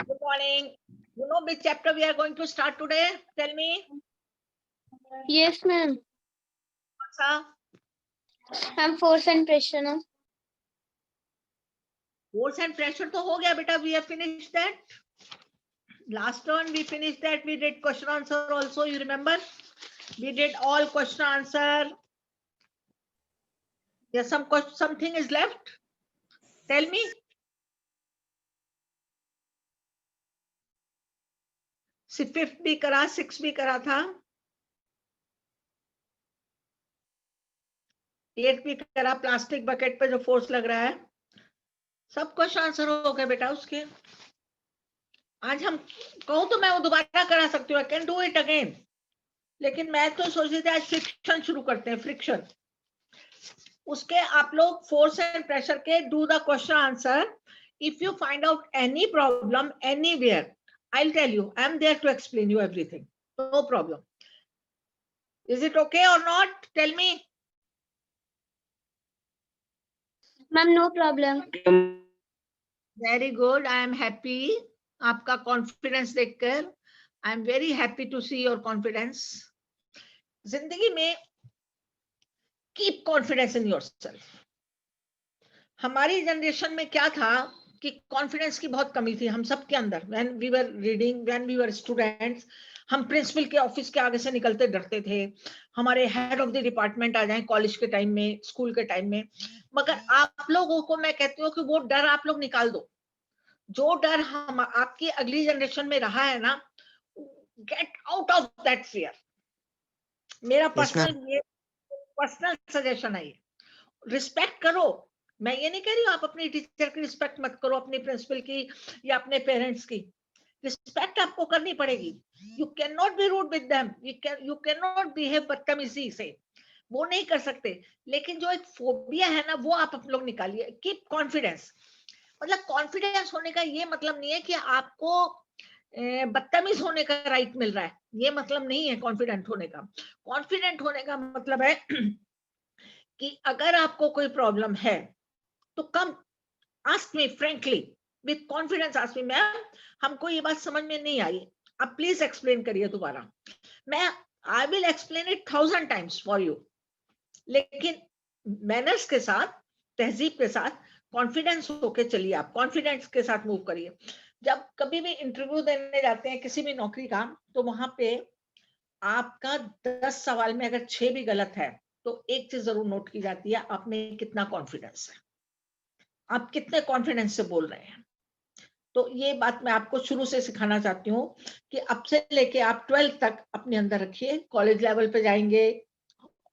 Good morning. You know which chapter we are going to start today? Tell me. Yes, ma'am. Sir, I'm force and pressure now. force and pressure to ho gaya beta. We have finished that. Last turn we finished that. We did question answer also. You remember? We did all question answer. Yes, something is left. Tell me. Fifth भी करा, 6 भी करा था, 8 भी करा, plastic bucket पे जो force लग रहा है, सब क्वेश्चन आंसर हो गए बेटा उसके। आज हम कहूं तो मैं वो दोबारा करा सकती हूँ, I can do it again, लेकिन मैं तो सोच रही थी आज फ्रिक्शन शुरू करते हैं। फ्रिक्शन उसके आप लोग फोर्स एंड प्रेशर के do the question answer. If you find out any problem anywhere, I'll tell you, I'm there to explain you everything. No problem. Is it okay or not? Tell me. Ma'am, no problem. Very good. I am happy. आपका confidence देखकर I am very happy to see your confidence. जिंदगी में keep confidence in yourself. हमारी generation में क्या था कि confidence की बहुत कमी थी हम सब के अंदर। When we were reading, when we were students, हम प्रिंसिपल के ऑफिस के आगे से निकलते डरते थे, हमारे हेड ऑफ द डिपार्टमेंट आ जाए कॉलेज के टाइम में, स्कूल के टाइम में। मगर आप लोगों को मैं कहती हूँ कि वो डर आप लोग निकाल दो। जो डर हम आपकी अगली जनरेशन में रहा है ना, get out of that fear. मेरा पर्सनल सजेशन है ये। रिस्पेक्ट करो। मैं ये नहीं कह रही हूँ आप अपनी टीचर की रिस्पेक्ट मत करो, अपनी प्रिंसिपल की या अपने पेरेंट्स की। रिस्पेक्ट आपको करनी पड़ेगी। You can not be rude with them, you can not behave बदतमीजी से, वो नहीं कर सकते। लेकिन जो एक फोबिया है ना, वो आप लोग निकालिए। Keep confidence. मतलब कॉन्फिडेंस होने का ये मतलब नहीं है कि आपको बदतमीज होने का राइट मिल रहा है, ये मतलब नहीं है कॉन्फिडेंट होने का। कॉन्फिडेंट होने का मतलब है कि अगर आपको कोई प्रॉब्लम है तो come ask me frankly with confidence. Ask me, ma'am हमको ये बात समझ में नहीं आई, आप प्लीज एक्सप्लेन करिए दोबारा। मैं I will explain it 1000 times for you, लेकिन मैनर्स के साथ, तहजीब के साथ, कॉन्फिडेंस होके चलिए। आप कॉन्फिडेंस के साथ मूव करिए। जब कभी भी इंटरव्यू देने जाते हैं किसी भी नौकरी का, तो वहां पे आपका 10 सवाल में अगर 6 भी गलत है तो एक चीज जरूर नोट की जाती है, आप में कितना कॉन्फिडेंस है, आप कितने कॉन्फिडेंस से बोल रहे हैं। तो ये बात मैं आपको शुरू से सिखाना चाहती हूँ कि अब से लेके आप 12th तक अपने अंदर रखिए। कॉलेज लेवल पे जाएंगे,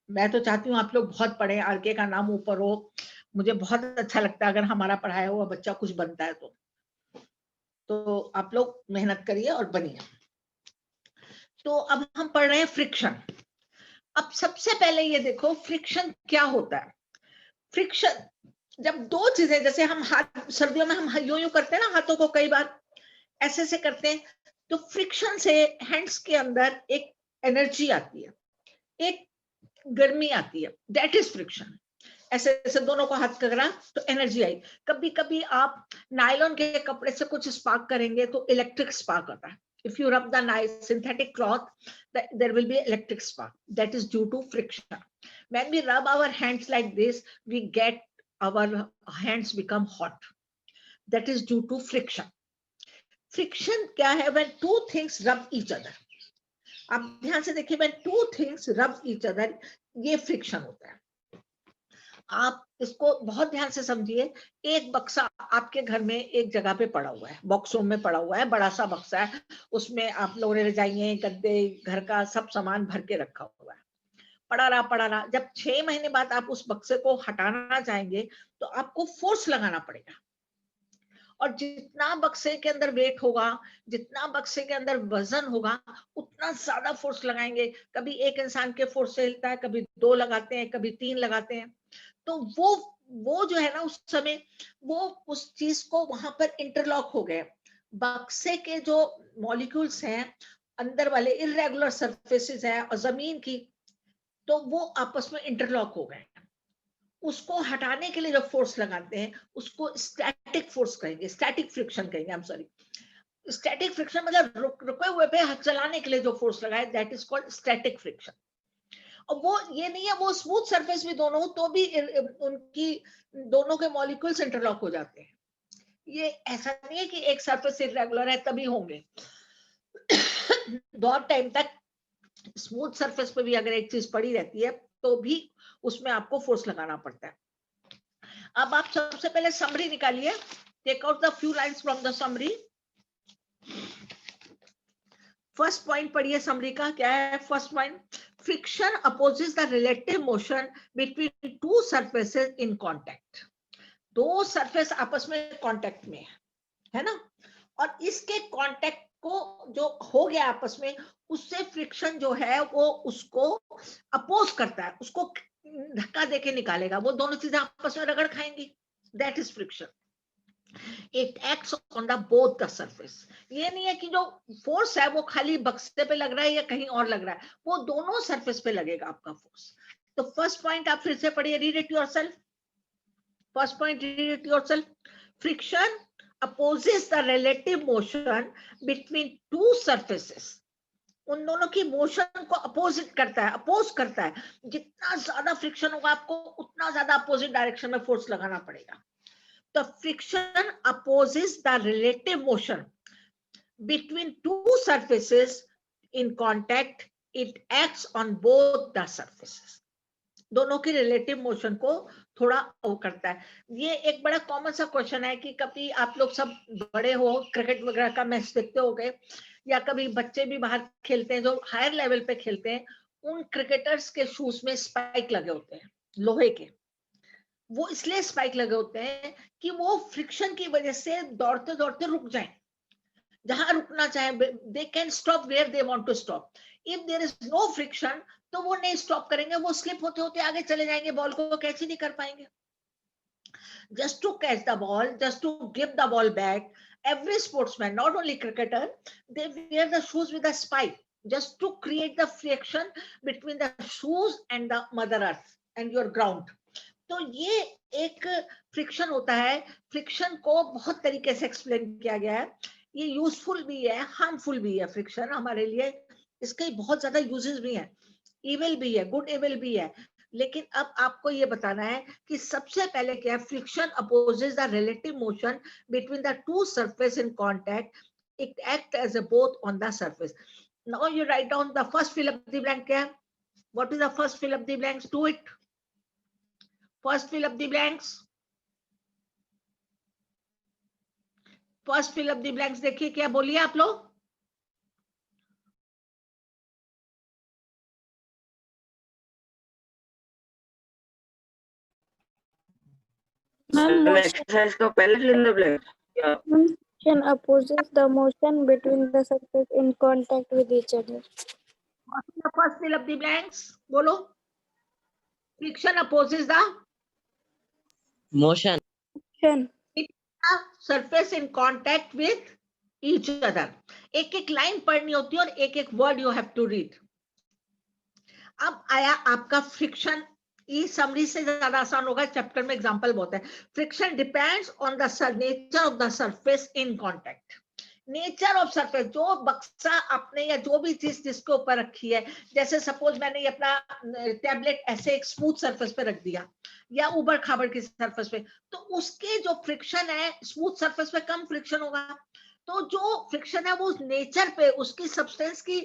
मैं तो चाहती हूँ आप लोग बहुत पढ़े, आरके का नाम ऊपर हो। मुझे बहुत अच्छा लगता है अगर हमारा पढ़ाया हुआ बच्चा कुछ बनता है तो आप लोग मेहनत करिए और बनिए। तो अब हम पढ़ रहे हैं फ्रिक्शन। अब सबसे पहले ये देखो फ्रिक्शन क्या होता है। फ्रिक्शन जब दो चीजें, जैसे हम हाथ सर्दियों में हम यूं यूं करते हैं ना, हाथों को कई बार ऐसे से करते हैं, तो फ्रिक्शन से हैंड्स के अंदर एक एनर्जी आती है, एक गर्मी आती है, दैट इज फ्रिक्शन। ऐसे ऐसे दोनों को हाथ करा तो एनर्जी आई। कभी कभी आप नायलॉन के कपड़े से कुछ स्पार्क करेंगे तो इलेक्ट्रिक स्पार्क आता है। If you rub the nice synthetic cloth, there will be electric spark. That is due to friction. When we rub our hands like this, we get our hands become hot. That is due to friction. Friction क्या है? When two things rub each other. आप ध्यान से देखिए, when two things rub each other, ये friction होता है। आप इसको बहुत ध्यान से समझिए। एक बक्सा आपके घर में एक जगह पे पड़ा हुआ है, बॉक्स रूम में पड़ा हुआ है, बड़ा सा बक्सा है, उसमें आप लोगों ने रजाइयां, गद्दे, घर का सब सामान भर के रखा हुआ है, पड़ा रहा। जब 6 महीने बाद आप उस बक्से को हटाना चाहेंगे तो आपको फोर्स लगाना पड़ेगा। और जितना बक्से के अंदर वेट होगा, जितना बक्से के अंदर वजन होगा, उतना ज्यादा फोर्स लगाएंगे। कभी एक इंसान के फोर्स से हिलता है, कभी 2 लगाते हैं, कभी 3 लगाते हैं। तो वो जो है ना, उस समय वो उस चीज को वहां पर इंटरलॉक हो गए। बक्से के जो मॉलिक्यूल्स हैं अंदर वाले, इरेगुलर सरफेसेस है और जमीन की, तो वो आपस में इंटरलॉक हो गए। उसको हटाने के लिए जो फोर्स लगाते हैं उसको स्टैटिक फोर्स कहेंगे, स्टैटिक फ्रिक्शन कहेंगे, I am sorry. Static friction मतलब रुके हुए पे चलाने के लिए जो फोर्स लगाए, that is called static friction. और वो ये नहीं है वो स्मूथ सरफेस भी दोनों हो तो भी उनकी दोनों के मॉलिक्यूल्स इंटरलॉक हो जाते हैं। ये ऐसा नहीं है कि एक सरफेस इरेगुलर है तभी होंगे। बहुत टाइम तक स्मूथ सरफेस पे भी अगर एक चीज पड़ी रहती है तो भी उसमें आपको फोर्स लगाना पड़ता है। अब आप सबसे पहले समरी निकालिए, take out the few lines from the summary. First point पढ़िए समरी का, क्या है first point? Friction opposes the relative motion between two surfaces in contact. दो सरफेस आपस में कांटेक्ट में है ना, और इसके कांटेक्ट को जो हो गया आपस में, उससे फ्रिक्शन जो है वो उसको अपोज करता है, उसको धक्का देके निकालेगा, वो दोनों चीजें आपस में रगड़ खाएंगी, that is friction. It acts on the both the surface. ये नहीं है कि जो फोर्स है वो खाली बक्से पे लग रहा है या कहीं और लग रहा है, वो दोनों सरफेस पे लगेगा आपका फोर्स। तो फर्स्ट पॉइंट आप फिर से पढ़िए, read it yourself. First point, read it yourself. Friction opposes the relative motion between two surfaces। उन दोनों की मोशन को अपोजिट करता है, अपोज करता है। जितना ज्यादा फ्रिक्शन होगा आपको उतना ज्यादा अपोजिट डायरेक्शन में फोर्स लगाना पड़ेगा। तो friction opposes the relative motion between two surfaces in contact, it acts on both the surfaces. दोनों की रिलेटिव मोशन को थोड़ा वो करता है। ये एक बड़ा कॉमन सा क्वेश्चन है कि कभी आप लोग सब बड़े हो, क्रिकेट वगैरह का मैच देखते होंगे, या कभी बच्चे भी बाहर खेलते हैं जो हायर लेवल पे खेलते हैं, उन क्रिकेटर्स के शूज में स्पाइक लगे होते हैं लोहे के। वो इसलिए स्पाइक लगे होते हैं कि वो फ्रिक्शन की वजह से दौड़ते दौड़ते रुक जाएं, जहां रुकना चाहे, they can stop where they want to stop. If there is no friction तो वो नहीं स्टॉप करेंगे, वो स्लिप होते होते आगे चले जाएंगे, बॉल को कैच ही नहीं कर पाएंगे। Just to catch the ball, just to give the ball back, every sportsman, not only cricketer, they wear the shoes with a spike just to create the friction between the shoes and the mother earth and your ground। तो ये एक friction होता है। Friction को बहुत तरीके से explain किया गया है, ये यूजफुल भी है, हार्मफुल भी है। फ्रिक्शन हमारे लिए इसके बहुत ज्यादा यूजेस भी हैं, इविल भी है, गुड इविल भी है। लेकिन अब आपको ये बताना है कि सबसे पहले क्या है, friction opposes the relative motion between the two surface in contact, it act as a both on the surface. Now you write down the first fill up the blank. क्या है, what is the first fill up the blanks? Do it, first fill up the blanks. First fill up the blanks देखिए, क्या बोलिए आप लोग? Exercise तो पहले fill in the blanks. Friction opposes the motion between the surface in contact with each other. First fill up the blanks बोलो। Friction opposes the motion surface in contact with each other. एक एक line पढ़नी होती है और एक एक word you have to read. अब आया आपका फ्रिक्शन। ये समरी से ज्यादा आसान होगा, चैप्टर में एग्जांपल बहुत है। Friction depends on the nature of the surface in contact. Nature of surface, जो बक्सा आपने या जो भी चीज जिसके ऊपर रखी है, जैसे सपोज मैंने ये अपना टैबलेट ऐसे एक स्मूथ सरफेस पे रख दिया या ऊबड़ खाबड़ की सरफेस पे, तो उसके जो फ्रिक्शन है स्मूथ सरफेस पे कम फ्रिक्शन होगा। तो जो फ्रिक्शन है वो नेचर पे, उसकी सब्सटेंस की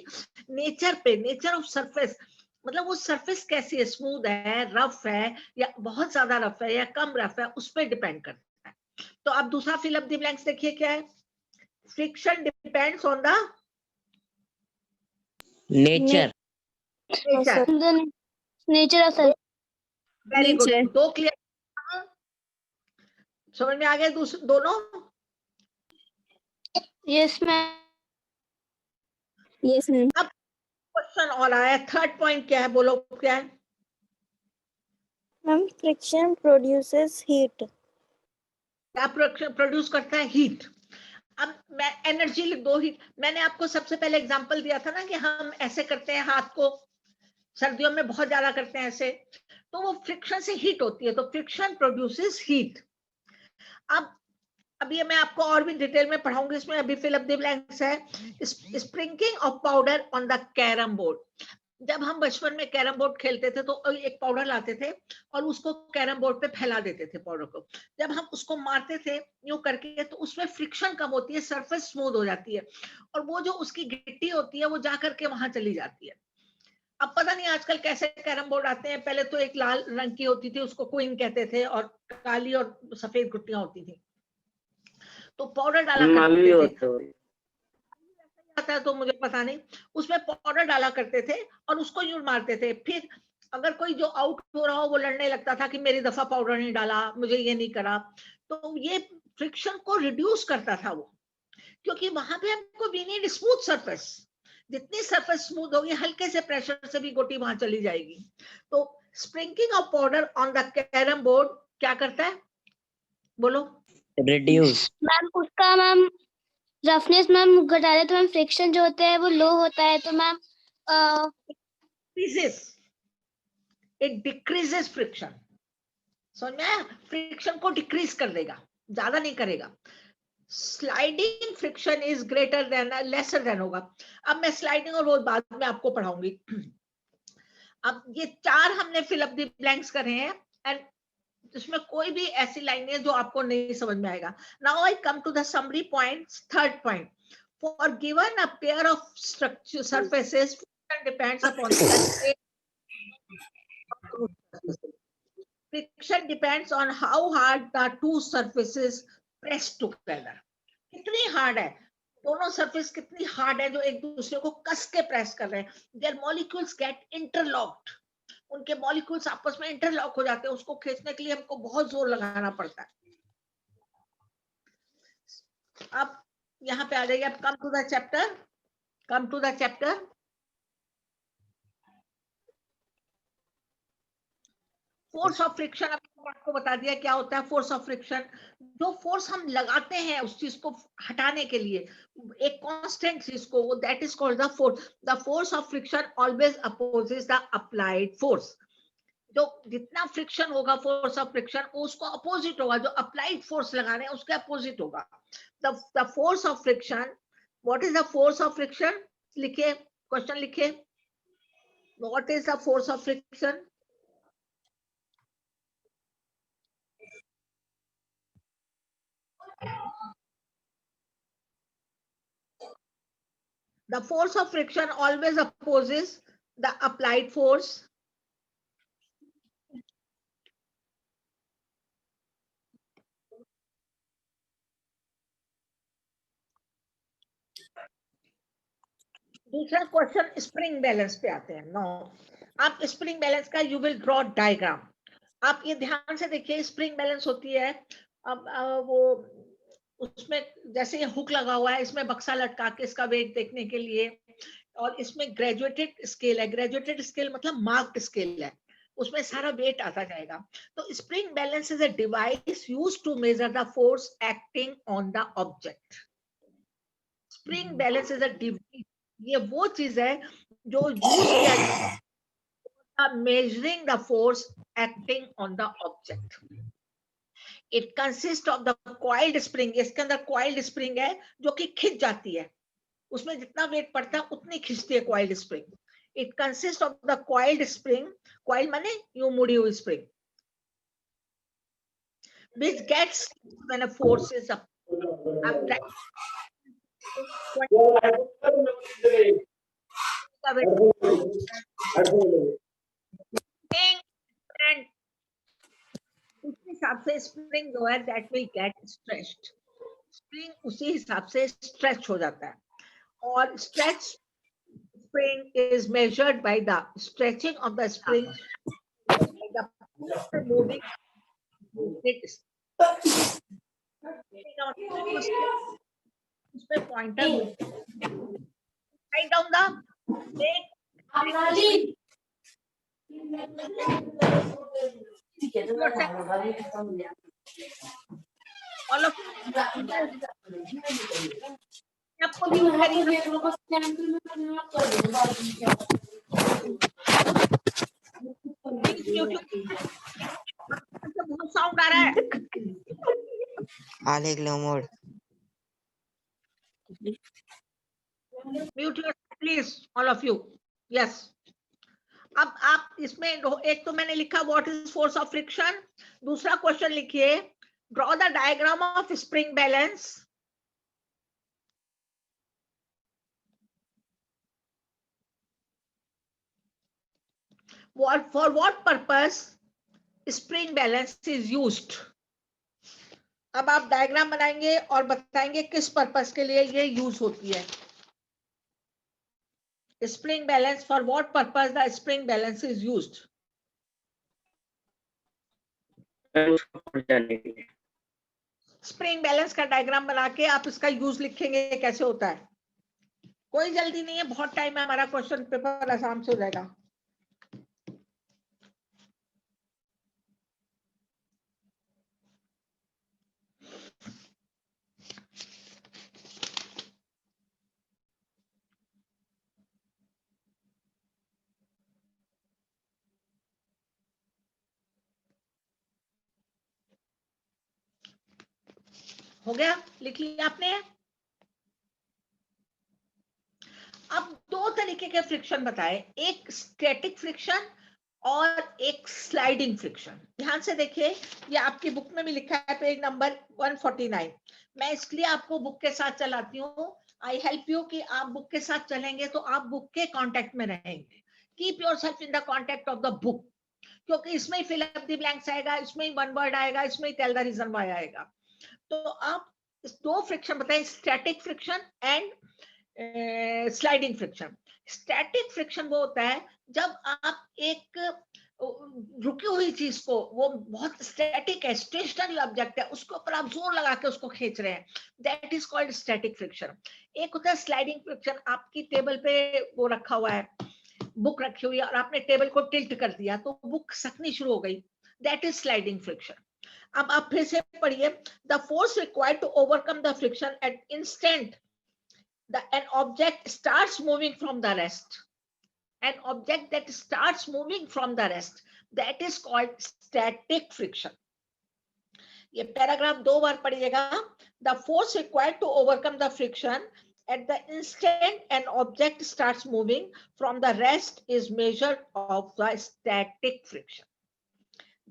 नेचर पे, नेचर ऑफ सरफेस, मतलब वो सरफेस कैसी है, स्मूथ है, रफ है, या बहुत ज्यादा रफ है या कम रफ है, उस पर डिपेंड करता है। तो आप दूसरा फिल अप द ब्लैंक्स देखिए, क्या है? Friction depends on the nature. Nature. The nature of surface. Very good, दो क्लियर, समझ में आ गए दोनों? Yes, ma'am. Yes, ma'am. अब क्वेश्चन और आया, थर्ड पॉइंट क्या है, बोलो क्या है? Ma'am, friction produces heat. क्या प्रोड्यूस करता है? हीट। अब मैं एनर्जी लिख दो, हीट। मैंने आपको सबसे पहले एग्जांपल दिया था ना कि हम ऐसे करते हैं हाथ को, सर्दियों में बहुत ज्यादा करते हैं ऐसे, तो वो फ्रिक्शन से हीट होती है, तो फ्रिक्शन प्रोड्यूसेस हीट। अब ये मैं आपको और भी डिटेल में पढ़ाऊंगी, इसमें अभी फिल अप द ब्लैंक्स है। Sprinkling of powder on the carrom board. जब हम बचपन में कैरम बोर्ड खेलते थे तो एक पाउडर लाते थे और उसको कैरम बोर्ड पे फैला देते थे पाउडर को। जब हम उसको मारते थे यूं करके तो उसमें फ्रिक्शन कम होती है, सरफेस स्मूथ हो जाती है और वो जो उसकी गिट्टी होती है वो जा करके वहां चली जाती है। अब पता नहीं आजकल कैसे कैरम बोर्ड आते हैं, पहले तो एक लाल रंग की होती थी, उसको क्वीन कहते थे, और काली और सफेद गुट्टियां होती थी, तो पाउडर डाला करते थे। आता है तो मुझे पता नहीं, उसमें पाउडर डाला करते थे और उसको यूं मारते थे। फिर अगर कोई जो आउट हो रहा हो वो लड़ने लगता था कि मेरी दफा पाउडर नहीं डाला, मुझे ये नहीं करा, तो ये फ्रिक्शन को रिड्यूस करता था वो, क्योंकि वहां पे हमको वी नीड स्मूथ सरफेस। जितनी सरफेस स्मूथ होगी, हल्के से प्रेशर से भी गोटी वहां चली जाएगी। तो sprinkling of powder on the carrom board क्या करता है, बोलो? रिड्यूस। मैम उसका मैम रफनेस मैम घटा दे तो मैम फ्रिक्शन जो होता है वो लो होता है, तो मैम इट डिक्रीजेस फ्रिक्शन। समझ में आया? फ्रिक्शन को डिक्रीज कर देगा, ज्यादा नहीं करेगा। Sliding friction is greater than, lesser than होगा। अब मैं स्लाइडिंग और वो बाद में आपको पढ़ाऊंगी। अब ये चार हमने फिल अप द ब्लैंक्स करे हैं, एंड इसमें कोई भी ऐसी लाइन है जो आपको नहीं समझ में आएगा। Now I come to the summary points. Third point, for given a pair of structure surfaces friction depends upon the friction depends on how hard the two surfaces press together. कितनी hard है दोनों surface, कितनी hard है जो एक दूसरे को कस के प्रेस कर रहे हैं। Their molecules get interlocked. उनके मॉलिक्यूल्स आपस में इंटरलॉक हो जाते हैं, उसको खींचने के लिए हमको बहुत जोर लगाना पड़ता है। अब यहाँ पे आ जाइए, अब come to the chapter, come to the chapter. Force of friction आपको बता दिया क्या होता है। फोर्स ऑफ फ्रिक्शन, जो फोर्स हम लगाते हैं उस चीज को हटाने के लिए, एक कांस्टेंट चीज को, वो that is called the force. The force of friction always opposes the applied force. जो जितना फ्रिक्शन होगा फोर्स ऑफ फ्रिक्शन, उसको अपोजिट होगा, जो अप्लाइड फोर्स लगा रहे हैं उसके अपोजिट होगा। The force of friction, what is the force of friction? लिखिए, क्वेश्चन लिखिए, what is the force of friction? The force of friction always opposes the applied force. दूसरा क्वेश्चन स्प्रिंग बैलेंस पे आते हैं। नो, आप spring balance का you will draw diagram. आप ये ध्यान से देखिए, स्प्रिंग बैलेंस होती है, अब वो उसमें जैसे ये हुक लगा हुआ है, इसमें बक्सा लटका के इसका वेट देखने के लिए, और इसमें ग्रेजुएटेड स्केल है। ग्रेजुएटेड स्केल मतलब मार्क्ड स्केल है, उसमें सारा वेट आता जाएगा। तो spring balance is a device used to measure the force acting on the object. Spring balance is a device, ये वो चीज है जो यूज किया जाता है measuring the force acting on the object. It consist of the coiled spring, इसके अंदर कॉइल्ड स्प्रिंग है जो कि खिंच जाती है, उसमें जितना वेट पड़ता है उतनी खींचती है coiled spring. It consist of the coiled spring, coil माने यूं मुड़ी हुई spring, which gets when a force is up. उस हिसाब से स्प्रिंग जो है that will get stretched. Spring उसी हिसाब से स्ट्रेच हो जाता है, और stretch spring is measured by the stretching of the spring by the moving it. उसमें pointer write down the make all of आपको भी म्यूट बहुत साउंड आ रहा है. Allegro mode. Mute please all of you. Yes. अब आप इसमें एक तो मैंने लिखा what is force of friction. दूसरा क्वेश्चन लिखिए draw the diagram of spring balance. For what purpose spring balance is used. अब आप डायग्राम बनाएंगे और बताएंगे किस पर्पस के लिए ये यूज होती है. Spring balance, for what purpose the spring balance is used. Spring balance का डायग्राम बना के आप इसका यूज लिखेंगे कैसे होता है. कोई जल्दी नहीं है, बहुत टाइम है हमारा. क्वेश्चन पेपर आसान से हो जाएगा. हो गया, लिख लिया आपने. अब दो तरीके के फ्रिक्शन बताए, एक स्टैटिक फ्रिक्शन और एक स्लाइडिंग फ्रिक्शन. ध्यान से देखिए, ये आपकी बुक में भी लिखा है पेज नंबर 149. मैं इसलिए आपको बुक के साथ चलाती हूँ. आई हेल्प यू कि आप बुक के साथ चलेंगे तो आप बुक के कांटेक्ट में रहेंगे. Keep yourself in the contact of the book, क्योंकि इसमें ही फिल अप द ब्लैंक्स आएगा, इसमें ही वन वर्ड आएगा, इसमें he tell the reason why आएगा. तो आप दो फ्रिक्शन बताएं, static friction and sliding friction. Static friction वो होता है जब आप एक रुकी हुई चीज को, वो बहुत स्टैटिक है, स्टेशनरी ऑब्जेक्ट है, उसके ऊपर आप जोर लगा के उसको खींच रहे हैं, that is called static friction. एक होता है स्लाइडिंग फ्रिक्शन, आपकी टेबल पे वो रखा हुआ है, बुक रखी हुई है और आपने टेबल को टिल्ट कर दिया तो बुक सकनी शुरू हो गई, दैट इज स्लाइडिंग फ्रिक्शन. अब आप फिर से पढ़िए, the force required to overcome the friction at instant an object starts moving from the rest. An object that starts moving from the rest, that is called static friction. ये paragraph दो बार पढ़िएगा. The force required to overcome the friction at the instant an object starts moving from the rest is measured of the static friction.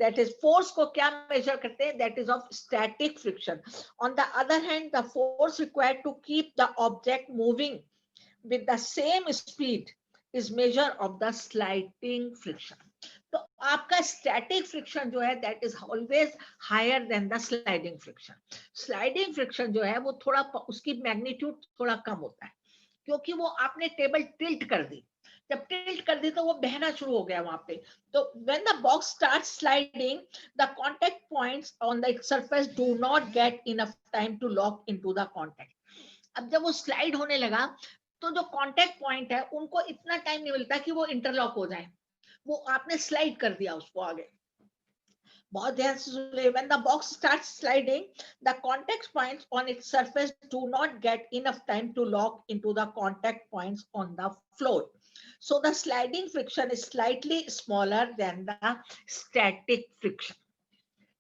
That is, force को क्या measure करते हैं, that is of static friction. On the other hand, the force required to keep the object moving with the same speed is measure of the sliding friction. तो आपका static friction जो है that is always higher than the sliding friction. Sliding friction जो है वो थोड़ा उसकी magnitude थोड़ा कम होता है, क्योंकि वो आपने टेबल टिल्ट कर दी. जब टिल्ट कर दी तो वो बहना शुरू हो गया वहां पे. तो when the box starts sliding, the contact points on the surface do not get enough time to lock into the contact. अब जब वो स्लाइड होने लगा तो जो कांटेक्ट पॉइंट है उनको इतना टाइम नहीं मिलता कि वो इंटरलॉक हो जाए, वो आपने स्लाइड कर दिया उसको आगे. बहुत ध्यान से सुनिए. When the box starts sliding, the contact points on its surface do not get enough time to lock into the contact points on the floor. So the sliding friction is slightly smaller than the static friction.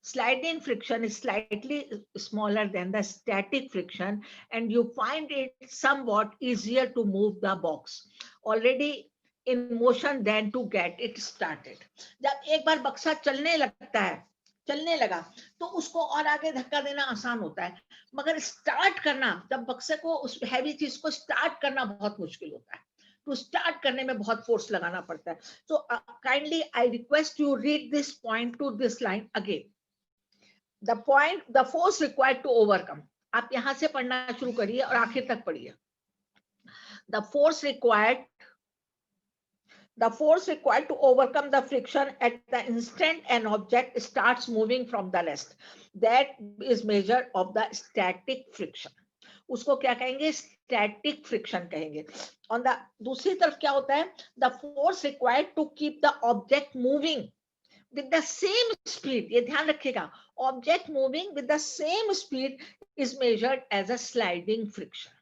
Sliding friction is slightly smaller than the static friction, and you find it somewhat easier to move the box already in motion than to get it started. जब एक बार बक्सा चलने लगता है, चलने लगा तो उसको और आगे धक्का देना आसान होता है, मगर स्टार्ट करना, जब बक्से को, उस हैवी चीज को स्टार्ट करना बहुत मुश्किल होता है. तो स्टार्ट करने में बहुत फोर्स लगाना पड़ता है. So kindly I request you read this point to this line again. The point, the force required to overcome. आप यहां से पढ़ना शुरू करिए और आखिर तक पढ़िए. The force required to overcome the friction at the instant an object starts moving from the rest, that is measure of the static friction. उसको क्या कहेंगे, static friction कहेंगे. On the दूसरी तरफ क्या होता है, the force required to keep the object moving with the same speed, ये ध्यान रखिएगा, object moving with the same speed is measured as a sliding friction.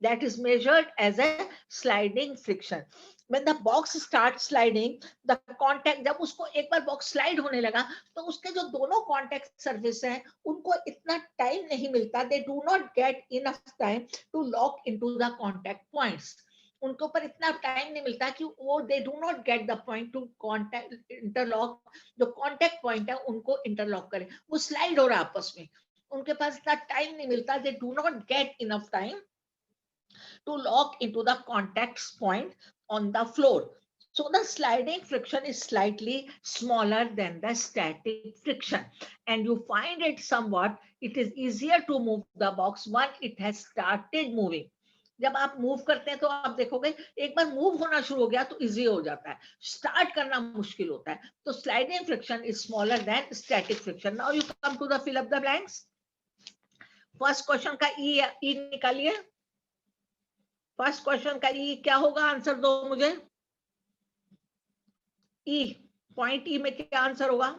that is measured as a sliding friction. When the box starts sliding, the contact, जब उसको एक बार box slide होने लगा तो उसके जो दोनों कॉन्टेक्ट सर्फेस हैं उनको इतना टाइम नहीं मिलता, they do not get enough time to lock into the contact points. उनके ऊपर इतना टाइम नहीं मिलता कि वो they do not get the point to contact interlock, जो कॉन्टेक्ट पॉइंट है उनको इंटरलॉक करें, वो स्लाइड हो रहा है आपस में, उनके पास इतना टाइम नहीं मिलता, they do not get enough time to lock into the contact point on the floor. So the sliding friction is slightly smaller than the static friction, and you find it somewhat, it is easier to move the box once it has started moving. जब आप move करते हैं तो आप देखोगे एक बार move होना शुरू हो गया तो इजी हो जाता है, स्टार्ट करना मुश्किल होता है. तो sliding friction is smaller than static friction. Now you come to the fill up the blanks. First question का ई निकालिए. फर्स्ट क्वेश्चन का ई क्या होगा, आंसर दो मुझे. ई पॉइंट ई में क्या आंसर होगा?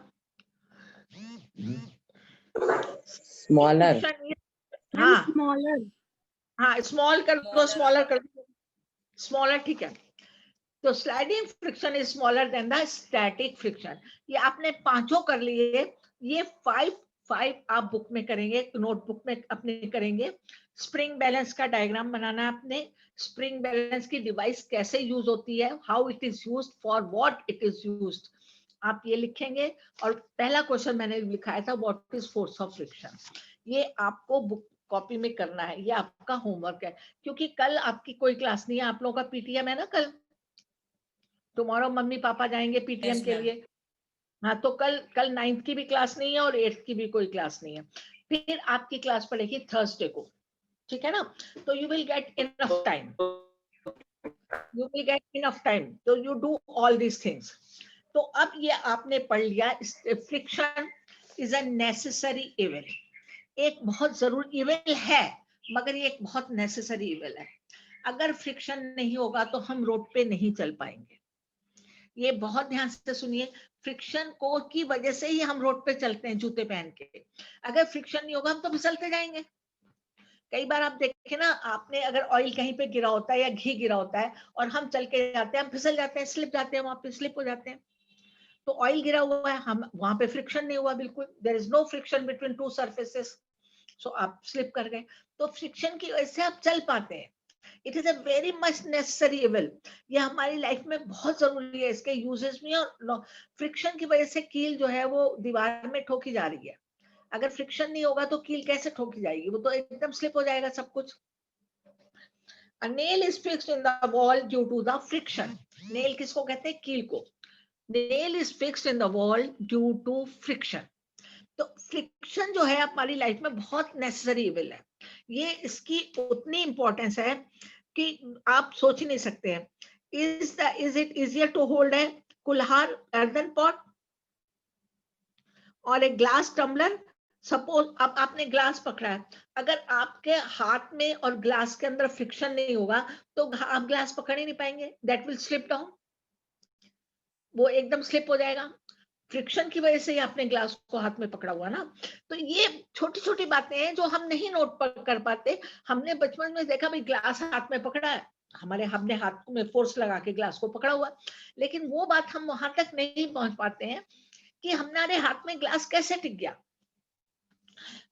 Smaller. हाँ Smaller. हाँ, स्मॉल कर दो, स्मॉलर कर दो, स्मॉलर, ठीक है. तो sliding friction is smaller then the static friction. ये आपने पांचों कर लिए. ये 5 आप बुक में करेंगे, नोटबुक में अपने करेंगे. स्प्रिंग बैलेंस का डायग्राम बनाना है आपने. स्प्रिंग बैलेंस की डिवाइस कैसे यूज होती है, how it is used, for what it is used, आप ये लिखेंगे. और पहला क्वेश्चन मैंने लिखाया था, what is force of friction. ये आपको बुक कॉपी में करना है, ये आपका होमवर्क है. क्योंकि कल आपकी कोई क्लास नहीं है, आप लोगों का पीटीएम है ना कल. टुमारो मम्मी पापा जाएंगे पीटीएम के लिए. हाँ, तो कल 9th की भी क्लास नहीं है और 8th की भी कोई क्लास नहीं है. फिर आपकी क्लास पड़ेगी थर्सडे को, ठीक है ना. तो you will get enough time, you will get enough time, तो you do all these things. तो अब ये आपने पढ़ लिया, friction is a necessary evil. एक बहुत जरूरी इविल है, मगर ये एक बहुत नेसेसरी इविल है. अगर फ्रिक्शन नहीं होगा तो हम रोड पे नहीं चल पाएंगे. ये बहुत ध्यान से सुनिए. फ्रिक्शन को की वजह से ही हम रोड पे चलते हैं जूते पहन के. अगर फ्रिक्शन नहीं होगा हम तो फिसलते जाएंगे. कई बार आप देखें ना, आपने अगर ऑयल कहीं पे गिरा होता है या घी गिरा होता है और हम चल के जाते हैं, हम फिसल जाते हैं, स्लिप जाते हैं, वहां पे स्लिप हो जाते हैं. तो ऑयल गिरा हुआ है, हम वहां पे फ्रिक्शन नहीं हुआ बिल्कुल, there is no friction between two surfaces, so आप स्लिप कर गए. तो फ्रिक्शन की वजह से आप चल पाते हैं. It is a very much necessary evil. ये हमारी लाइफ में बहुत जरूरी है, इसके यूजेस में. और फ्रिक्शन की वजह से कील जो है वो दीवार में ठोकी जा रही है. अगर फ्रिक्शन नहीं होगा तो कील कैसे ठोकी जाएगी, वो तो एकदम स्लिप हो जाएगा सब कुछ. A nail is fixed in the wall due to the friction. Nail किसको कहते हैं? कील को. Nail is fixed in the wall due to friction. तो फ्रिक्शन जो है हमारी लाइफ में बहुत नेसेसरी इविल है. ये इसकी उतनी इंपॉर्टेंस है कि आप सोच ही नहीं सकते हैं. Is it easier to hold है कुल्हार, अर्दन पॉट, और एक ग्लास टम्बलर? सपोज अब आपने ग्लास पकड़ा है, अगर आपके हाथ में और ग्लास के अंदर फ्रिक्शन नहीं होगा तो आप ग्लास पकड़ ही नहीं पाएंगे. दैट विल स्लिप डाउन, वो एकदम स्लिप हो जाएगा. फ्रिक्शन की वजह से ही आपने ग्लास को हाथ में पकड़ा हुआ ना. तो ये छोटी छोटी बातें हैं जो हम नहीं नोट कर पाते. हमने बचपन में देखा भाई ग्लास हाथ में पकड़ा है, हमने हाथ में फोर्स लगा के ग्लास को पकड़ा हुआ, लेकिन वो बात हम वहां तक नहीं पहुंच पाते हैं कि हमारे हाथ में ग्लास कैसे टिक गया.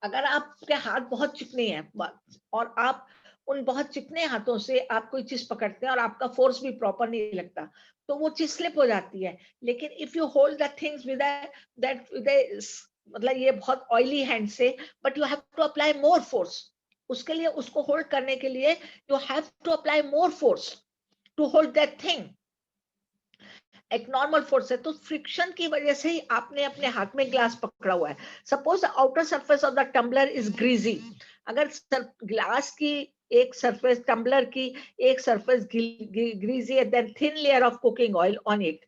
अगर आपके हाथ बहुत चिकने हैं और आप उन बहुत चिकने हाथों से आप कोई चीज पकड़ते हैं और आपका फोर्स भी प्रॉपर नहीं लगता तो वो चीज स्लिप हो जाती है. लेकिन if you hold the things with that मतलब ये बहुत ऑयली हैंड से, but you have to apply more force. उसके लिए, उसको होल्ड करने के लिए you have to apply more force to hold that thing. एक नॉर्मल फोर्स है. तो फ्रिक्शन की वजह से ही आपने अपने हाथ में ग्लास पकड़ा हुआ है. Suppose the outer surface of the tumbler is greasy. अगर ग्लास की एक सरफेस, टम्बलर की एक सरफेस ग्रीजी है, then thin layer of cooking oil on it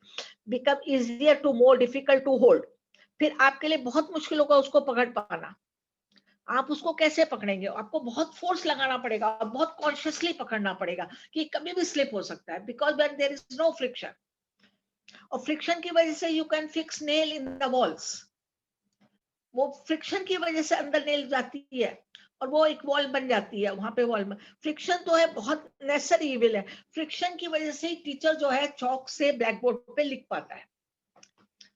become easier to more difficult to hold. फिर आपके लिए बहुत मुश्किल होगा उसको पकड़ पाना. आप उसको कैसे पकड़ेंगे? आपको बहुत फोर्स लगाना पड़ेगा, बहुत कॉन्शियसली पकड़ना पड़ेगा कि कभी भी स्लिप हो सकता है, because when there is no friction. और फ्रिक्शन की वजह से you can fix nail in the walls. वो फ्रिक्शन की वजह से अंदर नेल जाती है. और वो एक वॉल बन जाती है, वहां पे वॉल में फ्रिक्शन तो है, बहुत नेसेसरी इविल है। फ्रिक्शन की वजह से टीचर जो है चौक से ब्लैक बोर्ड पे लिख पाता है।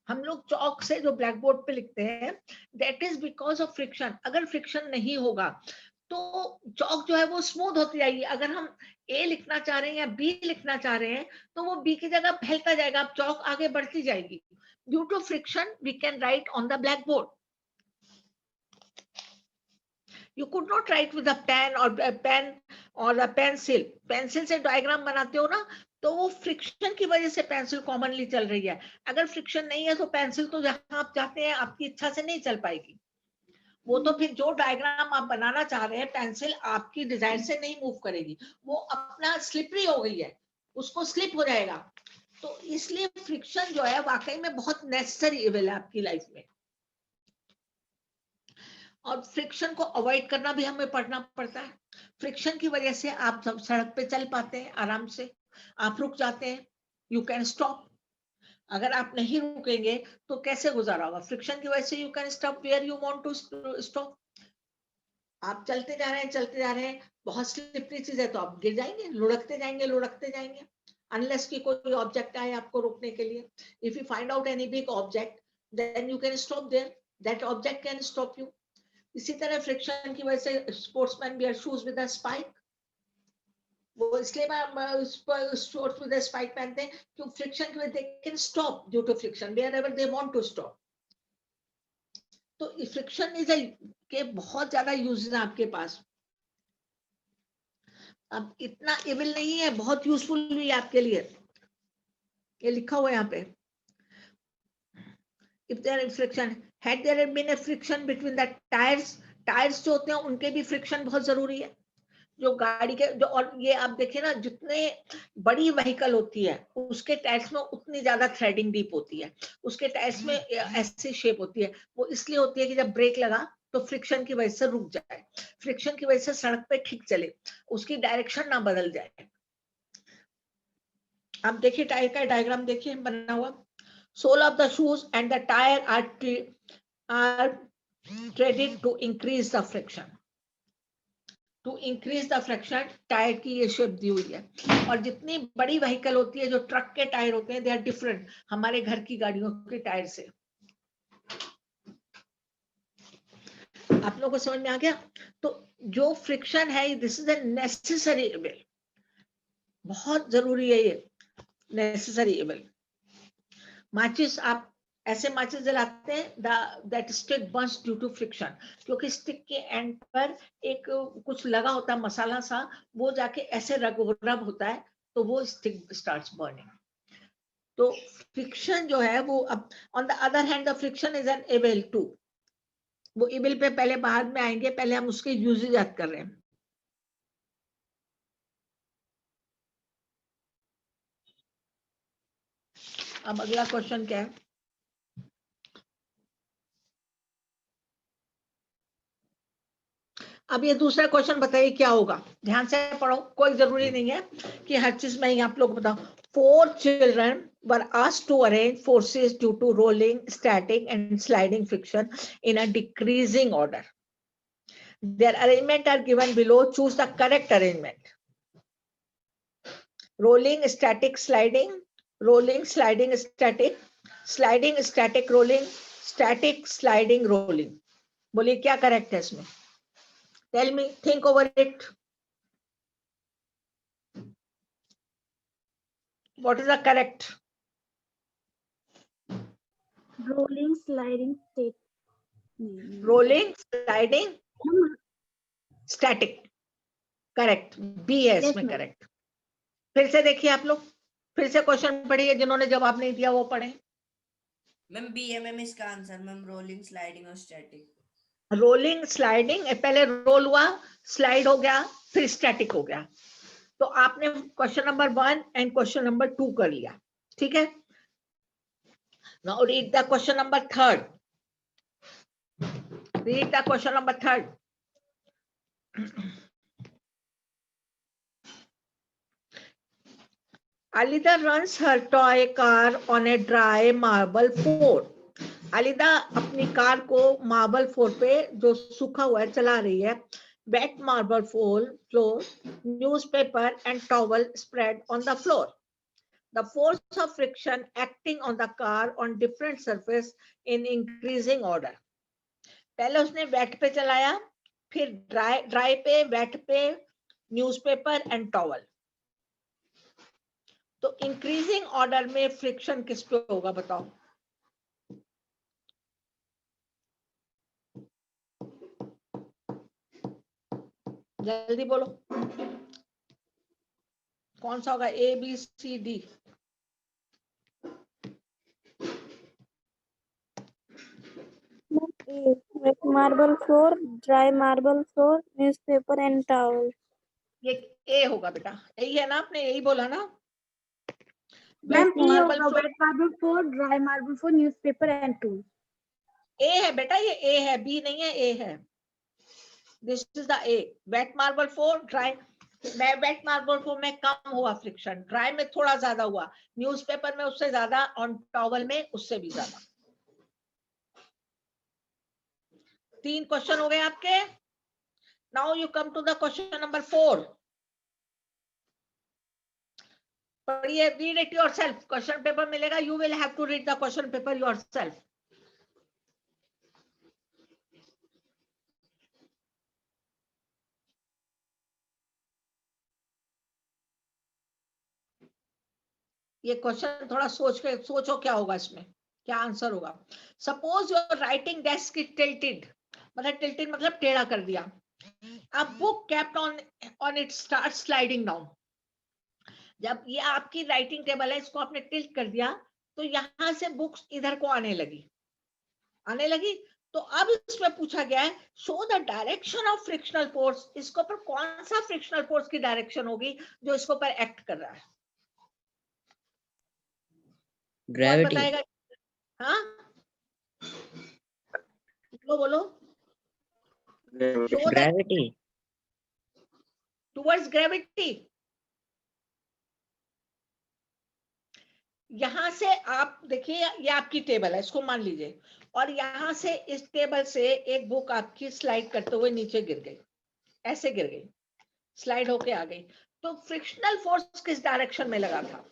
हम लोग चौक से जो ब्लैक बोर्ड पे लिखते हैं, that is because of friction. अगर फ्रिक्शन नहीं होगा तो चौक जो है वो स्मूथ होती जाएगी। अगर हम ए लिखना चाह रहे हैं या बी लिखना चाह रहे हैं तो वो बी की जगह फैलता जाएगा, अब चौक आगे बढ़ती जाएगी। Due to friction we can write on the black board. You could not write with a pen or a pencil. Pencil से डायग्राम बनाते हो ना, तो वो फ्रिक्शन की वजह से पेंसिल कॉमनली चल रही है। अगर फ्रिक्शन नहीं है तो पेंसिल तो जहां आप चाहते हैं आपकी इच्छा से नहीं चल पाएगी। वो तो फिर जो डायग्राम आप बनाना चाह रहे हैं, पेंसिल आपकी डिजाइन से नहीं मूव करेगी, वो अपना स्लिपरी हो गई है, उसको स्लिप हो जाएगा। तो इसलिए फ्रिक्शन जो है वाकई में बहुत नेसेसरी इविल है आपकी लाइफ में। और फ्रिक्शन को अवॉइड करना भी हमें पढ़ना पड़ता है। फ्रिक्शन की वजह से आप जब सड़क पे चल पाते हैं आराम से, आप रुक जाते हैं, यू कैन स्टॉप। अगर आप नहीं रुकेंगे तो कैसे गुजारा होगा? फ्रिक्शन की वजह से you can stop where you want to stop. आप चलते जा रहे हैं, चलते जा रहे हैं, बहुत स्लिपरी चीज है तो आप गिर जाएंगे, लुढ़कते जाएंगे, लुढ़कते जाएंगे, अनलेस कि कोई ऑब्जेक्ट आए आपको रोकने के लिए। If you find out any big object then you can stop there, that object can stop you. इसी तरह फ्रिक्शन की वजह से sportsman wear shoes with a spike. वो इसलिए शॉर्ट्स विद अ स्पाइक पहनते हैं क्योंकि फ्रिक्शन की वजह से they can stop due to friction wherever they want to stop. तो फ्रिक्शन इज के बहुत ज्यादा यूजेस हैं आपके पास। अब इतना इविल नहीं है, बहुत यूजफुल भी है आपके लिए। ये लिखा हुआ है यहाँ पे, if there is friction, had there been a friction between the tires, tyres जो होते हैं उनके भी फ्रिक्शन बहुत जरूरी है। जो गाड़ी के जो, और ये आप देखिए ना, जितने बड़ी व्हीकल होती है उसके टायर्स में उतनी ज्यादा थ्रेडिंग डीप होती है, उसके टायर्स में ऐसी शेप होती है। वो इसलिए होती है कि जब ब्रेक लगा तो फ्रिक्शन की वजह से रुक जाए, फ्रिक्शन की वजह से सड़क पे ठीक चले, उसकी डायरेक्शन ना बदल जाए। आप देखिए टायर का डायग्राम देखिए बना हुआ। Sole of the shoes and the tire are threaded to increase the friction. To increase the friction, tyre की ये शेप दी हुई है। और जितनी बड़ी व्हीकल होती है, जो ट्रक के टायर होते हैं, दे आर डिफरेंट हमारे घर की गाड़ियों के टायर से। आप लोगों को समझ में आ गया? तो जो फ्रिक्शन है, this is a necessary evil, बहुत जरूरी है ये नेसेसरी इविल। माचिस, आप ऐसे माचिस जलाते हैं, that stick burns due to friction, क्योंकि स्टिक के एंड पर एक कुछ लगा होता है मसाला सा, वो जाके ऐसे रब होता है तो वो स्टिक स्टार्ट्स बर्निंग। तो फ्रिक्शन जो है वो, अब on the other hand the friction is an evil too. वो इविल पे पहले बाद में आएंगे, पहले हम उसके यूजेज याद कर रहे हैं। अब अगला क्वेश्चन क्या है? अब ये दूसरा क्वेश्चन बताइए क्या होगा, ध्यान से पढ़ो, कोई जरूरी नहीं है कि हर चीज में ही आप लोग बताओ। 4 children were asked to arrange forces due to rolling, static and sliding friction in a decreasing order. Their arrangement are given below. Choose the correct arrangement. Rolling, static, sliding, rolling, sliding, static, sliding, static, rolling, static, sliding, rolling. बोलिए क्या correct है इसमें? Tell me, think over it. What is the correct? Rolling, sliding, state. Rolling, sliding, static. Correct. B है इसमें correct. फिर से देखिए आप लोग, फिर से क्वेश्चन पढ़िए, जिन्होंने जवाब नहीं दिया वो पढ़े। मैम बी है मैम इसका आंसर, मैम रोलिंग, स्लाइडिंग और स्टैटिक। रोलिंग, स्लाइडिंग, पहले रोल हुआ, स्लाइड हो गया, फिर स्टैटिक हो गया। तो आपने question number 1 and question number 2 कर लिया, ठीक है। Now read the question number 3rd। Read the question number 3rd। Alida runs her toy car on a dry marble floor. अलिदा अपनी कार को मार्बल फ्लोर पे जो सूखा हुआ है चला रही है। wet marble floor, newspaper and towel spread on the floor. The force of friction acting on the car on different surface in increasing order. पहले उसने wet पे चलाया, फिर dry पे, wet पे, newspaper and towel. तो इंक्रीजिंग ऑर्डर में friction किस पे होगा बताओ? जल्दी बोलो, कौन सा होगा? A B C D? A, wet marble floor, dry marble floor, newspaper and towel. ये ए होगा बेटा, यही है ना, आपने यही बोला ना? Ma'am Wet marble floor, wet marble floor, dry marble floor, newspaper and tool. ए है बेटा, ये ए है, बी नहीं है, ए है. This is the A. Wet marble floor, dry में, वेट मार्बल फ्लोर में कम हुआ फ्रिक्शन, ड्राई में थोड़ा ज्यादा हुआ, न्यूज़पेपर में उससे ज्यादा, और टॉवल में उससे भी ज्यादा. 3 क्वेश्चन हो गए आपके. Now you come to the question number 4. पढ़िए, read it yourself. Question paper मिलेगा, you will have to read the question paper yourself. ये क्वेश्चन थोड़ा सोचो क्या होगा इसमें, क्या आंसर होगा. Suppose your writing desk is tilted, मतलब टेढ़ा कर दिया. अब book kept on it start sliding down. जब ये आपकी राइटिंग टेबल है, इसको आपने टिल्ट कर दिया, तो यहां से बुक्स इधर को आने लगी. तो अब इसमें पूछा गया है, show the direction of frictional force. इसके ऊपर कौन सा फ्रिक्शनल फोर्स की डायरेक्शन होगी जो इसके ऊपर एक्ट कर रहा है? ग्रेविटी. बताएगा? हाँ, बोलो. ग्रेविटी. Towards gravity. यहां से आप देखिए, ये आपकी टेबल है, इसको मान लीजिए, और यहां से इस टेबल से एक बुक आपकी स्लाइड करते हुए नीचे गिर गई, ऐसे गिर गई, स्लाइड होके आ गई. तो फ्रिक्शनल फोर्स किस डायरेक्शन में लगा था?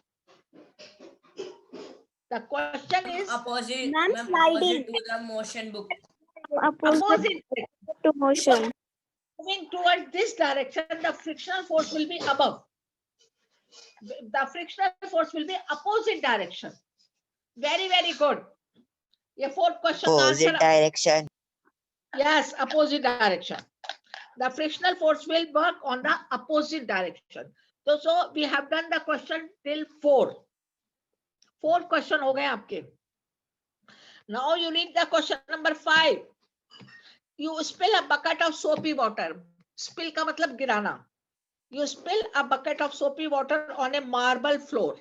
The question is Opposite, Ma'am, ma'am, sliding. opposite to the motion book. Opposite to motion. moving towards this direction, the frictional force will be above. The frictional force will be opposite direction. Very, very good. ये 4th question Opposite answer. direction. Yes, opposite direction. The frictional force will work on the opposite direction. So we have done the question till 4. 4 question हो गए आपके. Now you read the question number 5. You spill a bucket of soapy water. Spill का मतलब गिराना. You spill a bucket of soapy water on a marble floor.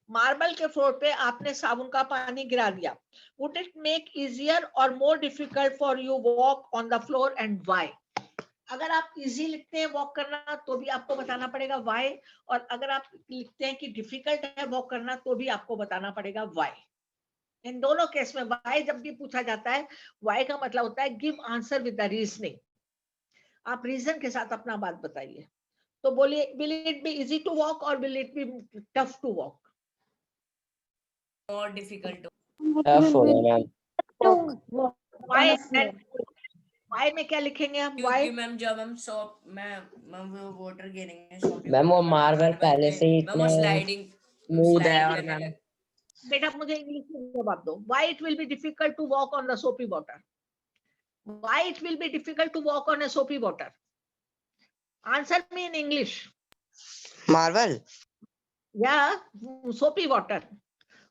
Marble के floor पे आपने साबुन का पानी गिरा दिया. Would it make easier or more difficult for you walk on the floor and why? अगर आप इजी लिखते हैं वॉक करना तो भी आपको बताना पड़ेगा why, और अगर आप लिखते हैं कि डिफिकल्ट है वॉक करना तो भी आपको बताना पड़ेगा why. इन दोनों केस में why जब भी पूछा जाता है, why का मतलब होता है give answer with the reasoning. आप रीजन के साथ अपना बात बताइए. तो बोलिए, will it be easy to walk or will it be tough to walk? More difficult to. Tough होगा मैम. Why and why में क्या लिखेंगे हम? Why? क्योंकि मैम जब हम सोप मैम वो वाटर गिरेंगे सोपी मैम वो वाटर, मार्बल पहले से ही मैम वो इतने स्लाइडिंग स्मूथ है और मैम बेटा मुझे इंग्लिश में जवाब दो. Why it will be difficult to walk on the soapy water? Why it will be difficult to walk on a soapy water? Answer me in English. Marble. Yeah, soapy water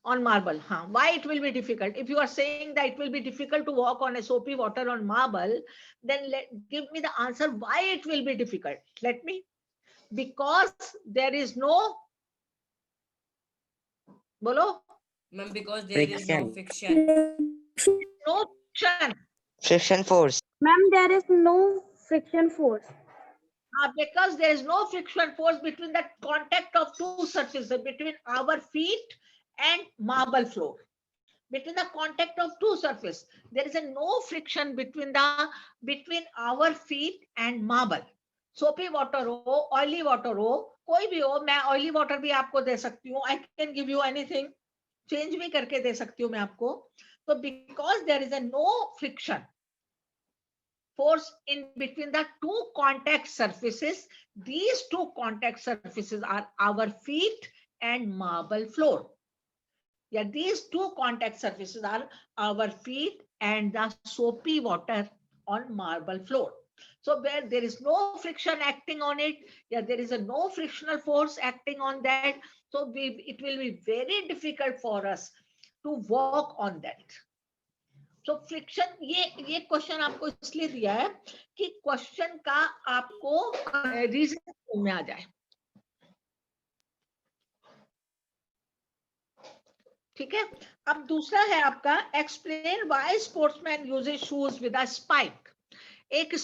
on marble. Huh? Why it will be difficult? If you are saying that it will be difficult to walk on a soapy water on marble, then give me the answer why it will be difficult. Let me. Because there is no. Bolo. Ma'am because there is no Friction. friction. No friction. Friction force. Ma'am, there is no friction force. Because there is no friction force between the contact of two surfaces, between our feet and marble floor. between the contact of two surface. There is a no friction between our feet and marble. Soapy water हो, oily water हो, कोई भी हो, मैं oily water भी आपको दे सकती हूँ. I can give you anything. Change भी करके दे सकती हूँ मैं आपको. So because there is a no friction force in between the two contact surfaces, these two contact surfaces are our feet and marble floor. Yeah, these two contact surfaces are our feet and the soapy water on marble floor. So where there is no friction acting on it, yeah, there is a no frictional force acting on that. So it will be very difficult for us to walk on that. So friction, ये question आपको इसलिए दिया है कि question का आपको reason में आ जाए. ठीक है. अब दूसरा है आपका explain why sportsman uses shoes with a spike. एक